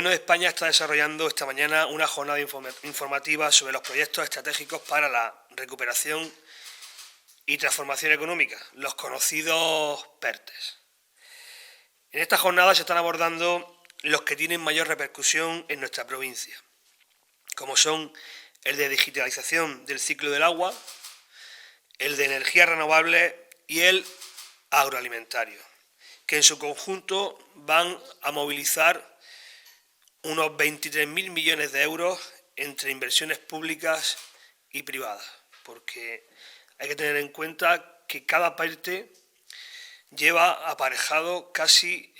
Gobierno de España está desarrollando esta mañana una jornada informativa sobre los proyectos estratégicos para la recuperación y transformación económica, los conocidos PERTES. En esta jornada se están abordando los que tienen mayor repercusión en nuestra provincia, como son el de digitalización del ciclo del agua, el de energías renovables y el agroalimentario, que en su conjunto van a movilizar unos 23.000 millones de euros entre inversiones públicas y privadas, porque hay que tener en cuenta que cada parte lleva aparejado casi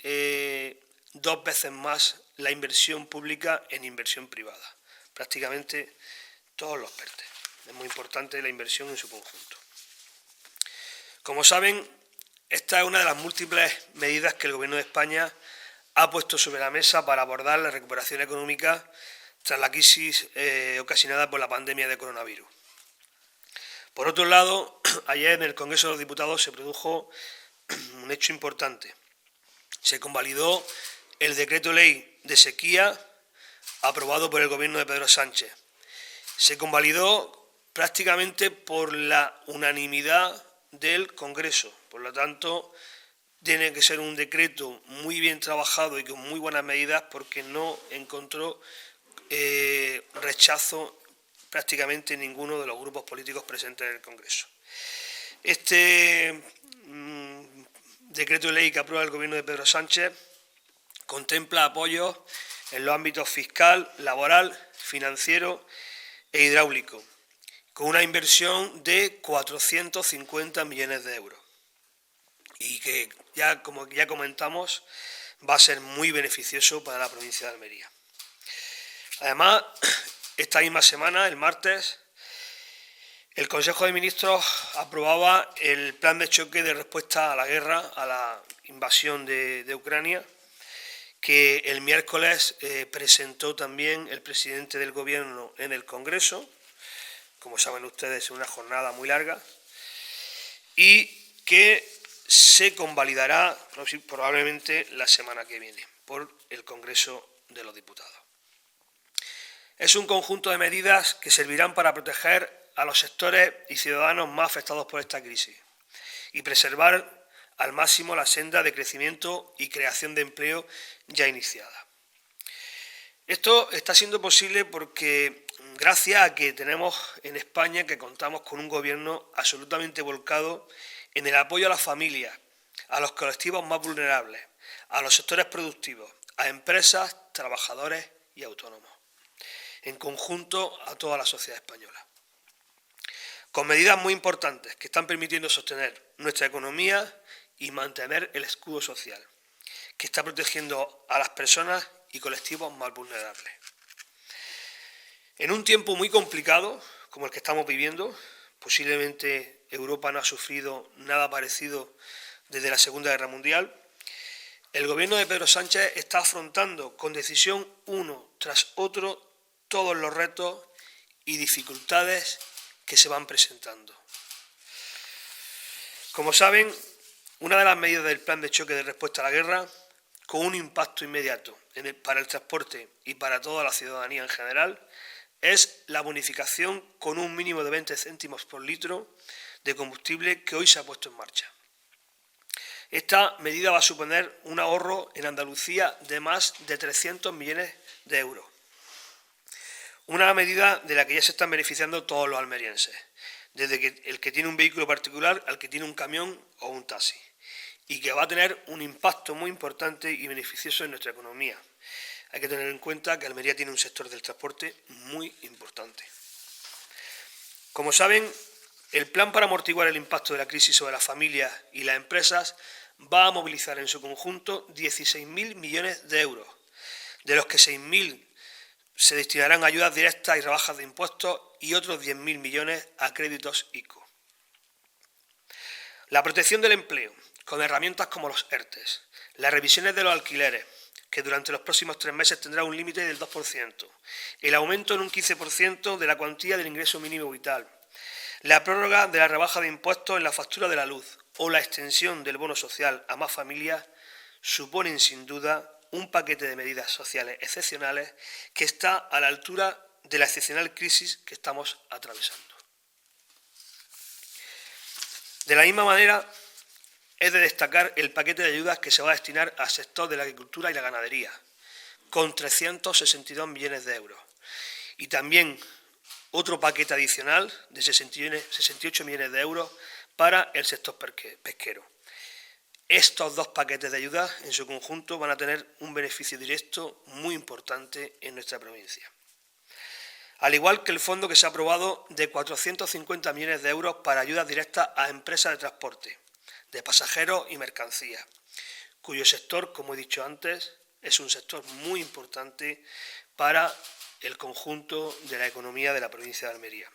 2 veces más la inversión pública en inversión privada, prácticamente todos los PERTES. Es muy importante la inversión en su conjunto. Como saben, esta es una de las múltiples medidas que el Gobierno de España ha puesto sobre la mesa para abordar la recuperación económica tras la crisis ocasionada por la pandemia de coronavirus. Por otro lado, ayer en el Congreso de los Diputados se produjo un hecho importante. Se convalidó el decreto ley de sequía aprobado por el Gobierno de Pedro Sánchez. Se convalidó prácticamente por la unanimidad del Congreso. Por lo tanto, tiene que ser un decreto muy bien trabajado y con muy buenas medidas, porque no encontró rechazo prácticamente en ninguno de los grupos políticos presentes en el Congreso. Este decreto de ley que aprueba el Gobierno de Pedro Sánchez contempla apoyos en los ámbitos fiscal, laboral, financiero e hidráulico, con una inversión de 450 millones de euros. Y que como ya comentamos, va a ser muy beneficioso para la provincia de Almería. Además, esta misma semana, el martes, el Consejo de Ministros aprobaba el plan de choque de respuesta a la guerra, a la invasión de Ucrania, que el miércoles presentó también el presidente del Gobierno en el Congreso, como saben ustedes, es una jornada muy larga, y que se convalidará probablemente la semana que viene por el Congreso de los Diputados. Es un conjunto de medidas que servirán para proteger a los sectores y ciudadanos más afectados por esta crisis y preservar al máximo la senda de crecimiento y creación de empleo ya iniciada. Esto está siendo posible porque gracias a que tenemos en España, que contamos con un gobierno absolutamente volcado en el apoyo a las familias, a los colectivos más vulnerables, a los sectores productivos, a empresas, trabajadores y autónomos, en conjunto a toda la sociedad española. Con medidas muy importantes que están permitiendo sostener nuestra economía y mantener el escudo social, que está protegiendo a las personas y colectivos más vulnerables. En un tiempo muy complicado, como el que estamos viviendo, posiblemente Europa no ha sufrido nada parecido desde la Segunda Guerra Mundial, el Gobierno de Pedro Sánchez está afrontando con decisión uno tras otro todos los retos y dificultades que se van presentando. Como saben, una de las medidas del plan de choque de respuesta a la guerra, con un impacto inmediato para el transporte y para toda la ciudadanía en general, es la bonificación con un mínimo de 20 céntimos por litro de combustible que hoy se ha puesto en marcha. Esta medida va a suponer un ahorro en Andalucía de más de 300 millones de euros. Una medida de la que ya se están beneficiando todos los almerienses, desde el que tiene un vehículo particular al que tiene un camión o un taxi, y que va a tener un impacto muy importante y beneficioso en nuestra economía. Hay que tener en cuenta que Almería tiene un sector del transporte muy importante. Como saben, el plan para amortiguar el impacto de la crisis sobre las familias y las empresas va a movilizar en su conjunto 16.000 millones de euros, de los que 6.000 se destinarán a ayudas directas y rebajas de impuestos y otros 10.000 millones a créditos ICO. La protección del empleo, con herramientas como los ERTES, las revisiones de los alquileres, que durante los próximos 3 meses tendrá un límite del 2%, el aumento en un 15% de la cuantía del ingreso mínimo vital, la prórroga de la rebaja de impuestos en la factura de la luz o la extensión del bono social a más familias suponen sin duda un paquete de medidas sociales excepcionales que está a la altura de la excepcional crisis que estamos atravesando. De la misma manera, es de destacar el paquete de ayudas que se va a destinar al sector de la agricultura y la ganadería, con 362 millones de euros. Y también otro paquete adicional de 68 millones de euros para el sector pesquero. Estos dos paquetes de ayuda en su conjunto van a tener un beneficio directo muy importante en nuestra provincia. Al igual que el fondo que se ha aprobado de 450 millones de euros para ayudas directas a empresas de transporte, de pasajeros y mercancías, cuyo sector, como he dicho antes, es un sector muy importante para el conjunto de la economía de la provincia de Almería.